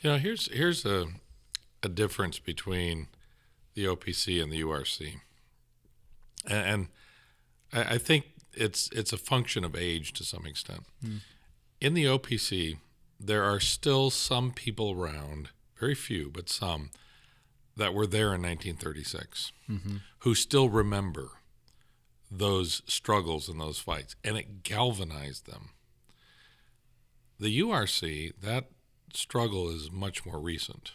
Here's a difference between the OPC and the URC, and I think it's a function of age to some extent. In the OPC, there are still some people around, very few, but some, that were there in 1936, who still remember those struggles and those fights, and it galvanized them. The URC, that struggle is much more recent.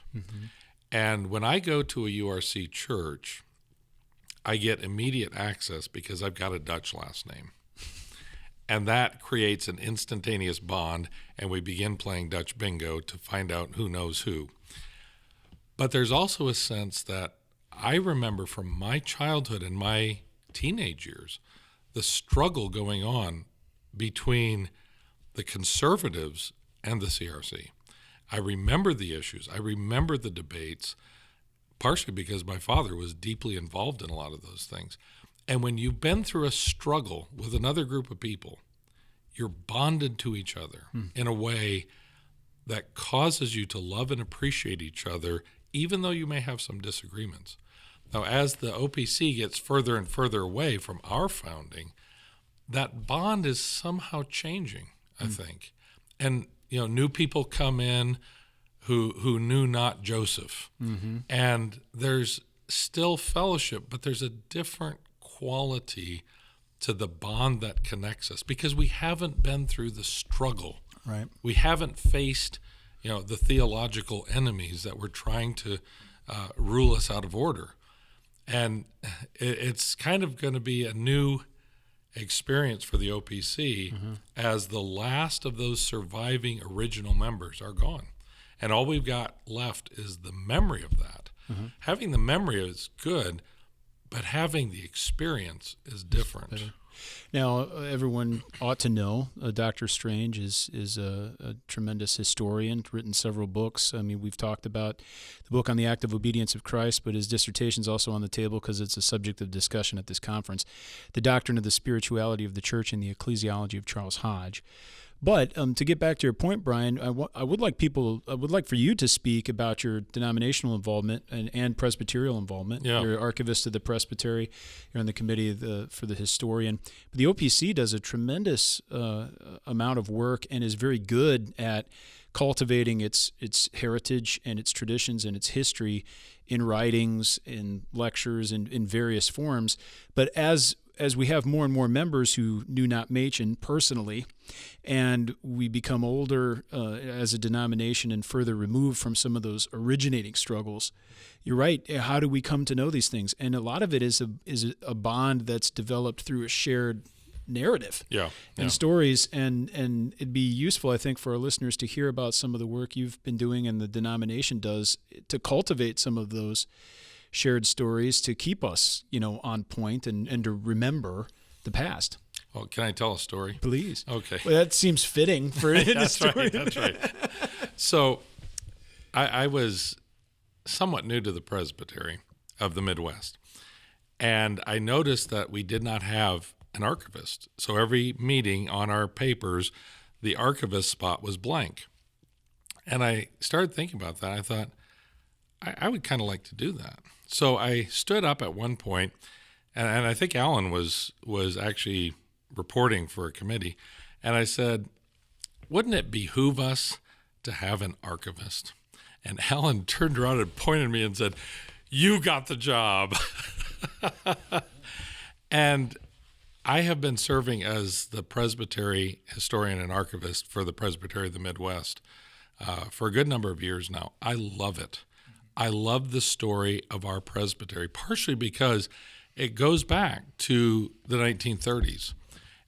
And when I go to a URC church, I get immediate access because I've got a Dutch last name. And that creates an instantaneous bond, and we begin playing Dutch bingo to find out who knows who. But there's also a sense that I remember from my childhood and my teenage years, the struggle going on between the conservatives and the CRC. I remember the issues. I remember the debates, partially because my father was deeply involved in a lot of those things. And when you've been through a struggle with another group of people, you're bonded to each other in a way that causes you to love and appreciate each other, even though you may have some disagreements. Now, as the OPC gets further and further away from our founding, that bond is somehow changing, I think. And, new people come in who knew not Joseph. And there's still fellowship, but there's a different quality to the bond that connects us because we haven't been through the struggle. Right. We haven't faced, the theological enemies that were trying to rule us out of order. And it's kind of going to be a new experience for the OPC as the last of those surviving original members are gone. And all we've got left is the memory of that. Having the memory is good, but having the experience is different. Now, everyone ought to know Dr. Strange is a tremendous historian, written several books. I mean, we've talked about the book on the active obedience of Christ, but his dissertation is also on the table because it's a subject of discussion at this conference, The Doctrine of the Spirituality of the Church and the Ecclesiology of Charles Hodge. But to get back to your point, Brian, I would like for you to speak about your denominational involvement and Presbyterial involvement. Yeah. You're archivist of the Presbytery. You're on the committee for the historian. But the OPC does a tremendous amount of work and is very good at cultivating its heritage and its traditions and its history in writings, in lectures, in various forms. But as we have more and more members who knew not Machen personally, and we become older as a denomination and further removed from some of those originating struggles, you're right. How do we come to know these things? And a lot of it is a bond that's developed through a shared narrative and stories. And it'd be useful, I think, for our listeners to hear about some of the work you've been doing and the denomination does to cultivate some of those shared stories to keep us, on point and to remember the past. Well, can I tell a story? Please. Okay. Well, that seems fitting for the story. That's right. So I was somewhat new to the Presbytery of the Midwest, and I noticed that we did not have an archivist. So every meeting on our papers, the archivist spot was blank. And I started thinking about that. I thought, I would kind of like to do that. So I stood up at one point, and I think Alan was actually reporting for a committee, and I said, wouldn't it behoove us to have an archivist? And Alan turned around and pointed at me and said, you got the job. And I have been serving as the Presbytery historian and archivist for the Presbytery of the Midwest for a good number of years now. I love it. I love the story of our presbytery, partially because it goes back to the 1930s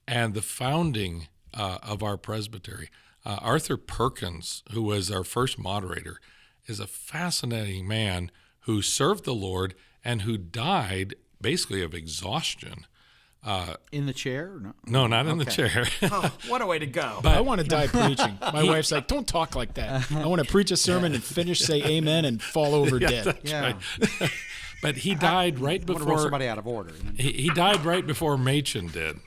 and the founding of our presbytery. Arthur Perkins, who was our first moderator, is a fascinating man who served the Lord and who died basically of exhaustion. In the chair? No, not in the chair. Oh, what a way to go. But I want to die preaching. My wife's like, don't talk like that. I want to preach a sermon and finish, say amen, and fall over dead. Yeah. Right. But he died right I want to roll before somebody out of order. he died right before Machen did.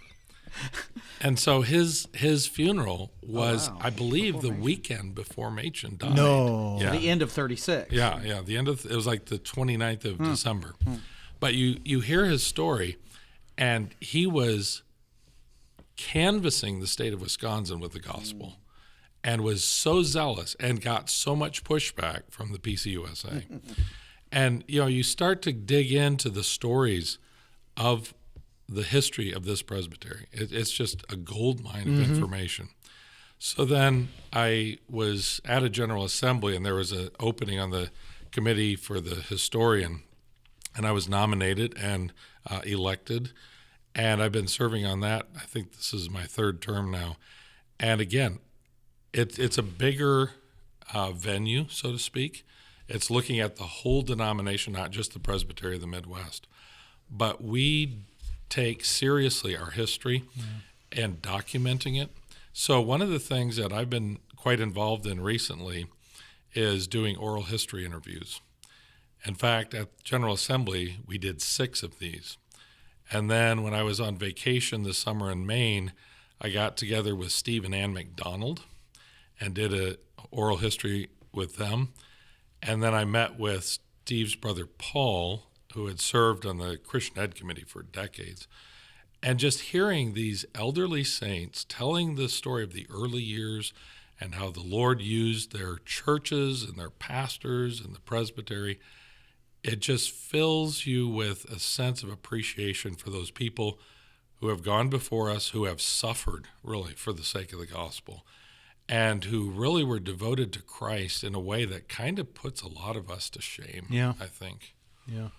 And so his funeral was, wow. I believe, the weekend before Machen died. No. Yeah. The end of 36. Yeah. The end of it was like the 29th of December. But you hear his story, and he was canvassing the state of Wisconsin with the gospel, and was so zealous and got so much pushback from the PCUSA. And you start to dig into the stories of the history of this presbytery. It's just a gold mine of information. So then I was at a General Assembly, and there was an opening on the committee for the historian, and I was nominated and elected, and I've been serving on that. I think this is my third term now. And again, it's a bigger venue, so to speak. It's looking at the whole denomination, not just the Presbytery of the Midwest. But we take seriously our history and documenting it. So one of the things that I've been quite involved in recently is doing oral history interviews. In fact, at General Assembly, we did 6 of these. And then when I was on vacation this summer in Maine, I got together with Steve and Ann McDonald and did an oral history with them. And then I met with Steve's brother Paul, who had served on the Christian Ed Committee for decades. And just hearing these elderly saints telling the story of the early years and how the Lord used their churches and their pastors and the presbytery, it just fills you with a sense of appreciation for those people who have gone before us, who have suffered really for the sake of the gospel, and who really were devoted to Christ in a way that kind of puts a lot of us to shame, Yeah. I think. Yeah.